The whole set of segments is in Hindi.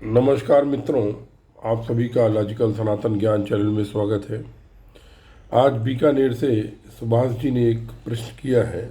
नमस्कार मित्रों, आप सभी का लॉजिकल सनातन ज्ञान चैनल में स्वागत है। आज बीकानेर से सुभाष जी ने एक प्रश्न किया है,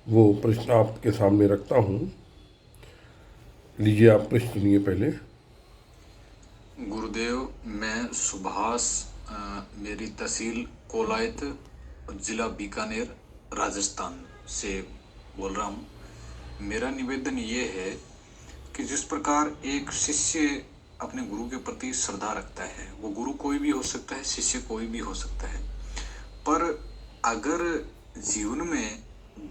वो प्रश्न आपके सामने रखता हूँ। लीजिए, आप प्रश्न सुनिए पहले। गुरुदेव, मैं सुभाष, मेरी तहसील कोलायत, जिला बीकानेर, राजस्थान से बोल रहा हूँ। मेरा निवेदन ये है कि जिस प्रकार एक शिष्य अपने गुरु के प्रति श्रद्धा रखता है, वो गुरु कोई भी हो सकता है, शिष्य कोई भी हो सकता है, पर अगर जीवन में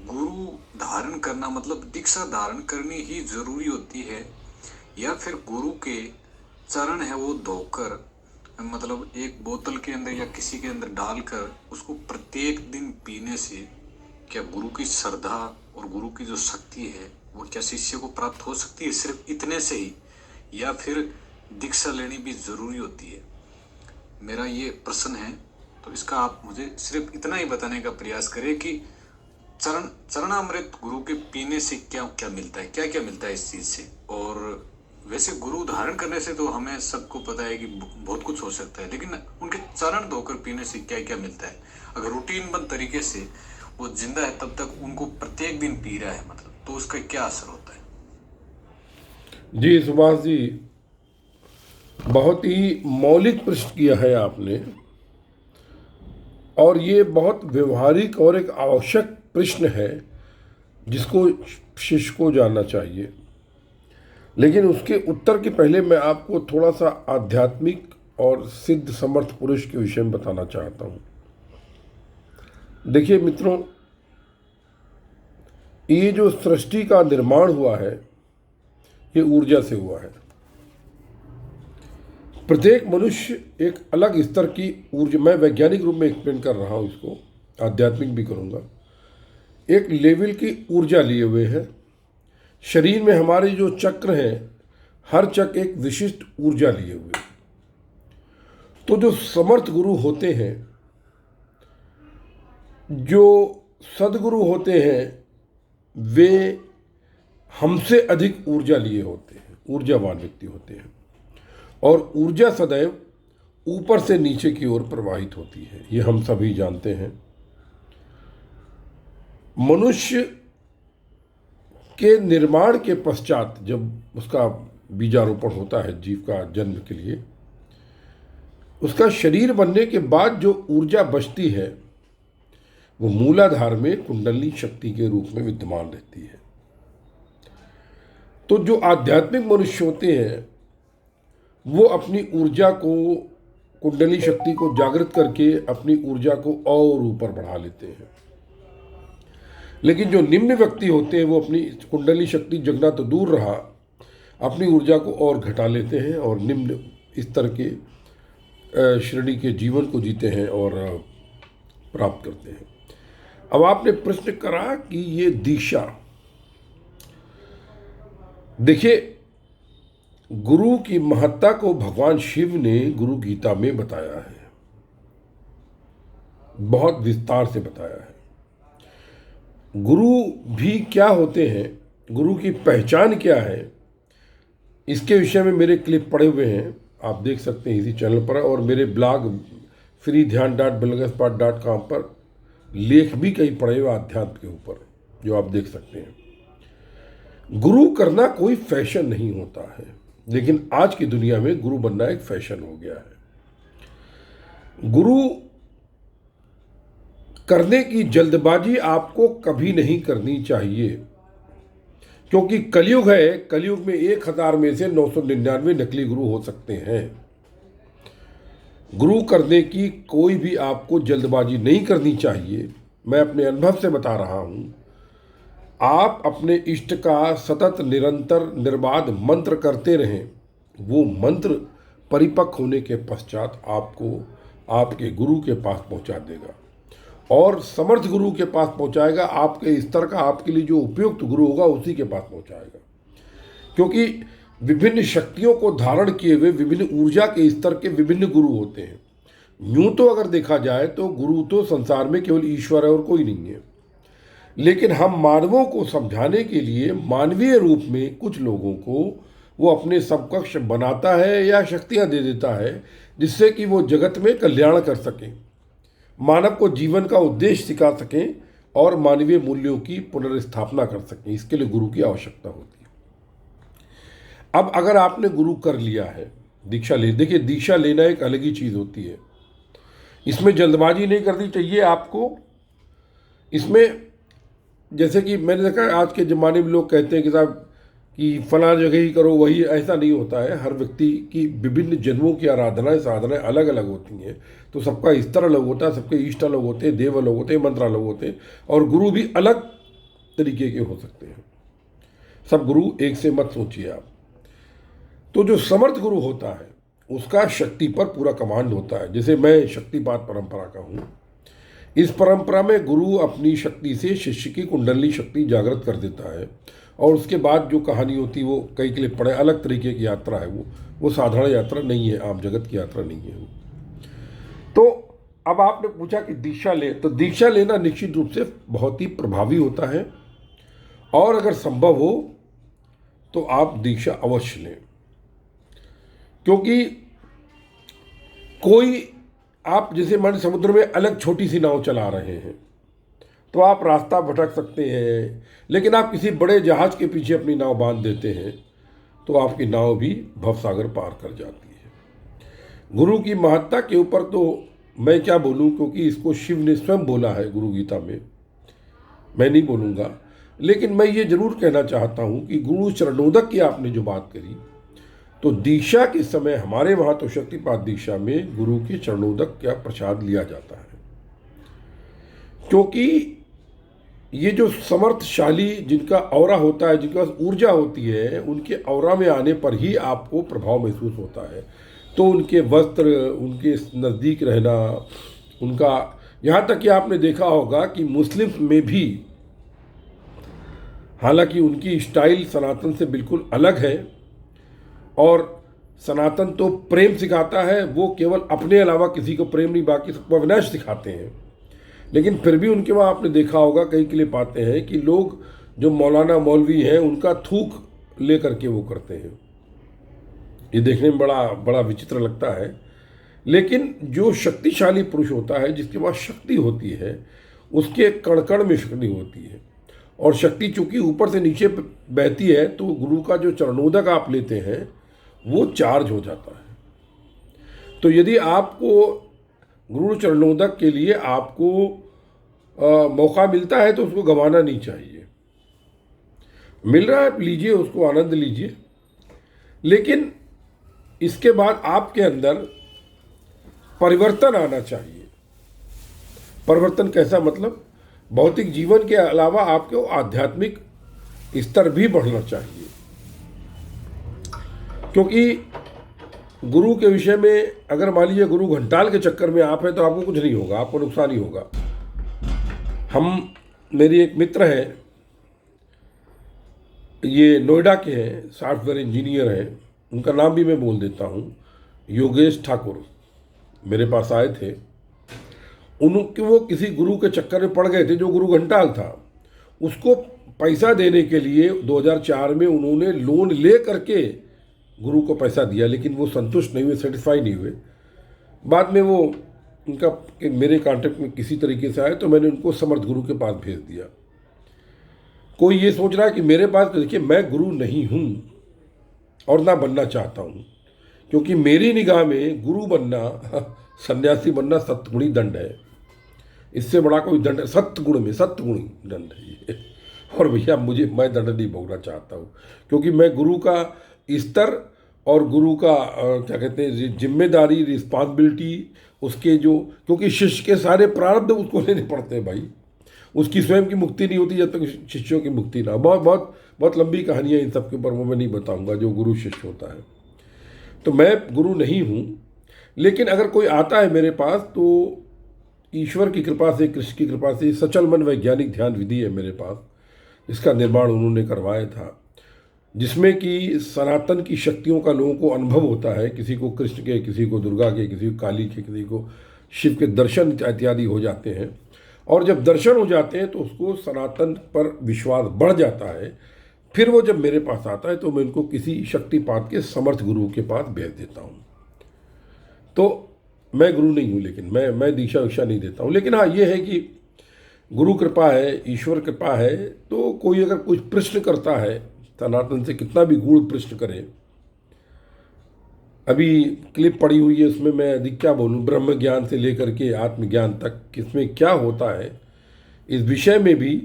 गुरु धारण करना मतलब दीक्षा धारण करनी ही जरूरी होती है, या फिर गुरु के चरण है वो धोकर, मतलब एक बोतल के अंदर या किसी के अंदर डालकर उसको प्रत्येक दिन पीने से क्या गुरु की श्रद्धा और गुरु की जो शक्ति है वो क्या शिष्य को प्राप्त हो सकती है सिर्फ इतने से ही, या फिर दीक्षा लेनी भी जरूरी होती है? मेरा ये प्रश्न है, तो इसका आप मुझे सिर्फ इतना ही बताने का प्रयास करें कि चरणामृत गुरु के पीने से क्या क्या मिलता है, क्या क्या मिलता है इस चीज से। और वैसे गुरु धारण करने से तो हमें सबको पता है कि बहुत कुछ हो सकता है, लेकिन उनके चरण धोकर पीने से क्या क्या मिलता है? अगर रूटीनबद्ध तरीके से वो जिंदा है तब तक उनको प्रत्येक दिन पी रहा है, मतलब तो उसका क्या असर होता है? जी सुभाष जी, बहुत ही मौलिक प्रश्न किया है आपने, और ये बहुत व्यवहारिक और एक आवश्यक प्रश्न है जिसको शिष्य को जानना चाहिए। लेकिन उसके उत्तर के पहले मैं आपको थोड़ा सा आध्यात्मिक और सिद्ध समर्थ पुरुष के विषय में बताना चाहता हूँ। देखिए मित्रों, ये जो सृष्टि का निर्माण हुआ है ये ऊर्जा से हुआ है। प्रत्येक मनुष्य एक अलग स्तर की ऊर्जा, मैं वैज्ञानिक रूप में एक्सप्लेन कर रहा हूँ इसको, आध्यात्मिक भी करूँगा, एक लेवल की ऊर्जा लिए हुए है। शरीर में हमारे जो चक्र हैं, हर चक्र एक विशिष्ट ऊर्जा लिए हुए है। तो जो समर्थ गुरु होते हैं, जो सदगुरु होते हैं, वे हमसे अधिक ऊर्जा लिए होते हैं, ऊर्जावान व्यक्ति होते हैं। और ऊर्जा सदैव ऊपर से नीचे की ओर प्रवाहित होती है, ये हम सभी जानते हैं। मनुष्य के निर्माण के पश्चात जब उसका बीजारोपण होता है जीव का जन्म के लिए, उसका शरीर बनने के बाद जो ऊर्जा बचती है वो मूलाधार में कुंडली शक्ति के रूप में विद्यमान रहती है। तो जो आध्यात्मिक मनुष्य होते हैं वो अपनी ऊर्जा को, कुंडली शक्ति को जागृत करके अपनी ऊर्जा को और ऊपर बढ़ा लेते हैं। लेकिन जो निम्न व्यक्ति होते हैं वो अपनी कुंडली शक्ति जगना तो दूर रहा, अपनी ऊर्जा को और घटा लेते हैं और निम्न स्तर के श्रेणी के जीवन को जीते हैं और प्राप्त करते हैं। अब आपने प्रश्न करा कि ये दीक्षा, देखिए गुरु की महत्ता को भगवान शिव ने गुरु गीता में बताया है, बहुत विस्तार से बताया है। गुरु भी क्या होते हैं, गुरु की पहचान क्या है, इसके विषय में मेरे क्लिप पड़े हुए हैं, आप देख सकते हैं इसी चैनल पर। और मेरे ब्लॉग freedhyan.blogspot.com पर लेख भी कई पड़े हुए आध्यात्म के ऊपर, जो आप देख सकते हैं। गुरु करना कोई फैशन नहीं होता है, लेकिन आज की दुनिया में गुरु बनना एक फैशन हो गया है। गुरु करने की जल्दबाजी आपको कभी नहीं करनी चाहिए, क्योंकि कलयुग है। कलयुग में 1000 में से 999 नकली गुरु हो सकते हैं। गुरु करने की कोई भी आपको जल्दबाजी नहीं करनी चाहिए। मैं अपने अनुभव से बता रहा हूँ, आप अपने इष्ट का सतत निरंतर निर्बाध मंत्र करते रहें, वो मंत्र परिपक्व होने के पश्चात आपको आपके गुरु के पास पहुँचा देगा, और समर्थ गुरु के पास पहुँचाएगा। आपके स्तर का, आपके लिए जो उपयुक्त गुरु होगा उसी के पास पहुँचाएगा। क्योंकि विभिन्न शक्तियों को धारण किए हुए विभिन्न ऊर्जा के स्तर के विभिन्न गुरु होते हैं। यूँ तो अगर देखा जाए तो गुरु तो संसार में केवल ईश्वर है और कोई नहीं है, लेकिन हम मानवों को समझाने के लिए मानवीय रूप में कुछ लोगों को वो अपने समकक्ष बनाता है या शक्तियाँ दे देता है जिससे कि वो जगत में कल्याण कर सकें, मानव को जीवन का उद्देश्य सिखा सकें और मानवीय मूल्यों की पुनर्स्थापना कर सकें। इसके लिए गुरु की आवश्यकता होती है। अब अगर आपने गुरु कर लिया है, दीक्षा ले, देखिए दीक्षा लेना एक अलग ही चीज़ होती है। इसमें जल्दबाजी नहीं करनी चाहिए आपको। इसमें जैसे कि मैंने देखा है आज के ज़माने में लोग कहते हैं कि साहब कि फला जगह ही करो, वही, ऐसा नहीं होता है। हर व्यक्ति की विभिन्न जन्मों की आराधनाएं साधनाएं अलग अलग होती हैं, तो सबका स्तर अलग होता है, सबके इष्ट अलग होते हैं, देव अलग होते हैं, मंत्र अलग होते हैं, और गुरु भी अलग तरीके के हो सकते हैं। सब गुरु एक से मत सोचिए आप। तो जो समर्थ गुरु होता है उसका शक्ति पर पूरा कमांड होता है। जैसे मैं शक्तिपात परंपरा का हूँ, इस परंपरा में गुरु अपनी शक्ति से शिष्य की कुंडली शक्ति जागृत कर देता है, और उसके बाद जो कहानी होती है वो कई के लिए पड़े अलग तरीके की यात्रा है। वो साधारण यात्रा नहीं है, आम जगत की यात्रा नहीं है वो। तो अब आपने पूछा कि दीक्षा ले, तो दीक्षा लेना निश्चित रूप से बहुत ही प्रभावी होता है, और अगर संभव हो तो आप दीक्षा अवश्य लें। क्योंकि कोई, आप जैसे मान समुद्र में अलग छोटी सी नाव चला रहे हैं तो आप रास्ता भटक सकते हैं, लेकिन आप किसी बड़े जहाज के पीछे अपनी नाव बांध देते हैं तो आपकी नाव भी भवसागर पार कर जाती है। गुरु की महत्ता के ऊपर तो मैं क्या बोलूं, क्योंकि इसको शिव ने स्वयं बोला है गुरु गीता में, मैं नहीं बोलूँगा। लेकिन मैं ये जरूर कहना चाहता हूँ कि गुरु चरणोदक की आपने जो बात करी, तो दीक्षा के समय हमारे वहाँ तो शक्तिपात दीक्षा में गुरु के चरणोदक का प्रसाद लिया जाता है। क्योंकि ये जो समर्थशाली जिनका औरा होता है, जिनके पास ऊर्जा होती है, उनके औरा में आने पर ही आपको प्रभाव महसूस होता है। तो उनके वस्त्र, उनके नज़दीक रहना, उनका, यहाँ तक कि आपने देखा होगा कि मुस्लिम में भी, हालांकि उनकी स्टाइल सनातन से बिल्कुल अलग है, और सनातन तो प्रेम सिखाता है, वो केवल अपने अलावा किसी को प्रेम नहीं, बाकी सबको अविनाश सिखाते हैं। लेकिन फिर भी उनके वहाँ आपने देखा होगा कई क्लिप आते हैं कि लोग जो मौलाना मौलवी हैं उनका थूक ले करके वो करते हैं। ये देखने में बड़ा बड़ा विचित्र लगता है। लेकिन जो शक्तिशाली पुरुष होता है, जिसके पास शक्ति होती है, उसके कण कण में शक्ति होती है, और शक्ति चूंकि ऊपर से नीचे बहती है, तो गुरु का जो चरणोदक आप लेते हैं वो चार्ज हो जाता है। तो यदि आपको गुरु चरणोदक के लिए आपको मौका मिलता है तो उसको गंवाना नहीं चाहिए। मिल रहा है, लीजिए, उसको आनंद लीजिए। लेकिन इसके बाद आपके अंदर परिवर्तन आना चाहिए। परिवर्तन कैसा, मतलब भौतिक जीवन के अलावा आपको आध्यात्मिक स्तर भी बढ़ना चाहिए। क्योंकि गुरु के विषय में अगर मान लीजिए गुरु घंटाल के चक्कर में आप हैं तो आपको कुछ नहीं होगा, आपको नुकसान ही होगा। मेरी एक मित्र है, ये नोएडा के हैं, सॉफ्टवेयर इंजीनियर हैं, उनका नाम भी मैं बोल देता हूँ, योगेश ठाकुर, मेरे पास आए थे। उनके वो किसी गुरु के चक्कर में पड़ गए थे जो गुरु घंटाल था। उसको पैसा देने के लिए 2004 में उन्होंने लोन ले करके गुरु को पैसा दिया, लेकिन वो संतुष्ट नहीं हुए, सेटिस्फाई नहीं हुए। बाद में वो उनका मेरे कांटेक्ट में किसी तरीके से आए तो मैंने उनको समर्थ गुरु के पास भेज दिया। कोई ये सोच रहा है कि मेरे पास, तो देखिए मैं गुरु नहीं हूँ और ना बनना चाहता हूँ, क्योंकि मेरी निगाह में गुरु बनना, सन्यासी बनना सत्गुणी दंड है। इससे बड़ा कोई दंड, सत्गुण में सत्गुणी दंड है ये। और भैया मैं दंड नहीं भोगना चाहता हूँ, क्योंकि मैं गुरु का स्तर और गुरु का क्या कहते हैं जिम्मेदारी, रिस्पॉन्सिबिलिटी, उसके जो, क्योंकि शिष्य के सारे प्रारब्ध उसको लेने पड़ते हैं भाई। उसकी स्वयं की मुक्ति नहीं होती जब तक शिष्यों की मुक्ति ना। बहुत बहुत बहुत लंबी कहानी है इन सब के ऊपर, वो मैं नहीं बताऊंगा जो गुरु शिष्य होता है। तो मैं गुरु नहीं हूँ, लेकिन अगर कोई आता है मेरे पास तो ईश्वर की कृपा से, कृष्ण की कृपा से, सचल मन वैज्ञानिक ध्यान विधि है मेरे पास, इसका निर्माण उन्होंने करवाया था, जिसमें कि सनातन की शक्तियों का लोगों को अनुभव होता है। किसी को कृष्ण के, किसी को दुर्गा के, किसी को काली के, किसी को शिव के दर्शन इत्यादि हो जाते हैं। और जब दर्शन हो जाते हैं तो उसको सनातन पर विश्वास बढ़ जाता है। फिर वो जब मेरे पास आता है तो मैं उनको किसी शक्तिपात के समर्थ गुरु के पास भेज देता हूँ। तो मैं गुरु नहीं हूँ, लेकिन मैं दीक्षा वीक्षा नहीं देता हूँ। लेकिन हाँ, ये है कि गुरु कृपा है, ईश्वर कृपा है, तो कोई अगर कुछ प्रश्न करता है सनातन से, कितना भी गूढ़ प्रश्न करे। अभी क्लिप पड़ी हुई है, उसमें मैं अधिक क्या बोलूँ, ब्रह्म ज्ञान से लेकर के आत्मज्ञान तक किसमें क्या होता है, इस विषय में भी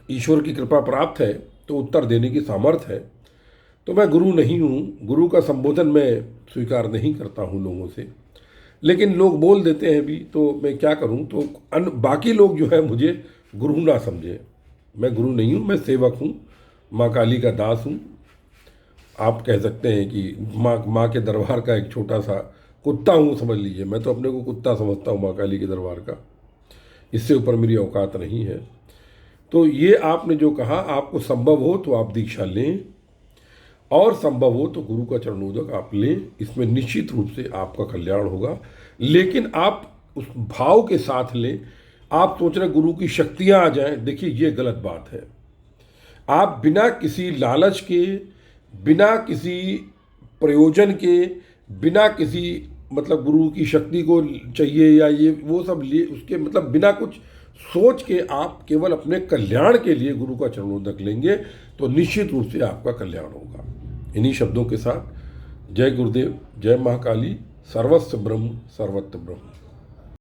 ईश्वर की कृपा प्राप्त है तो उत्तर देने की सामर्थ्य है। तो मैं गुरु नहीं हूँ, गुरु का संबोधन मैं स्वीकार नहीं करता हूँ लोगों से, लेकिन लोग बोल देते हैं भी, तो मैं क्या करूं। तो बाकी लोग जो है मुझे गुरु ना समझे। मैं गुरु नहीं हूं, मैं सेवक हूं, माँ काली का दास हूं। आप कह सकते हैं कि माँ के दरबार का एक छोटा सा कुत्ता हूं, समझ लीजिए। मैं तो अपने को कुत्ता समझता हूं माँ काली के दरबार का, इससे ऊपर मेरी औकात नहीं है। तो ये आपने जो कहा, आपको संभव हो तो आप दीक्षा लें, और संभव हो तो गुरु का चरणोदक आप लें। इसमें निश्चित रूप से आपका कल्याण होगा, लेकिन आप उस भाव के साथ लें। आप सोच रहे गुरु की शक्तियां आ जाएं, देखिए ये गलत बात है। आप बिना किसी लालच के, बिना किसी प्रयोजन के, बिना किसी मतलब गुरु की शक्ति को चाहिए या ये वो सब लिए उसके मतलब बिना कुछ सोच के आप केवल अपने कल्याण के लिए गुरु का चरणोदक लेंगे तो निश्चित रूप से आपका कल्याण होगा। इन्हीं शब्दों के साथ जय गुरुदेव, जय महाकाली, सर्वस्व ब्रह्म सर्वत्र ब्रह्म।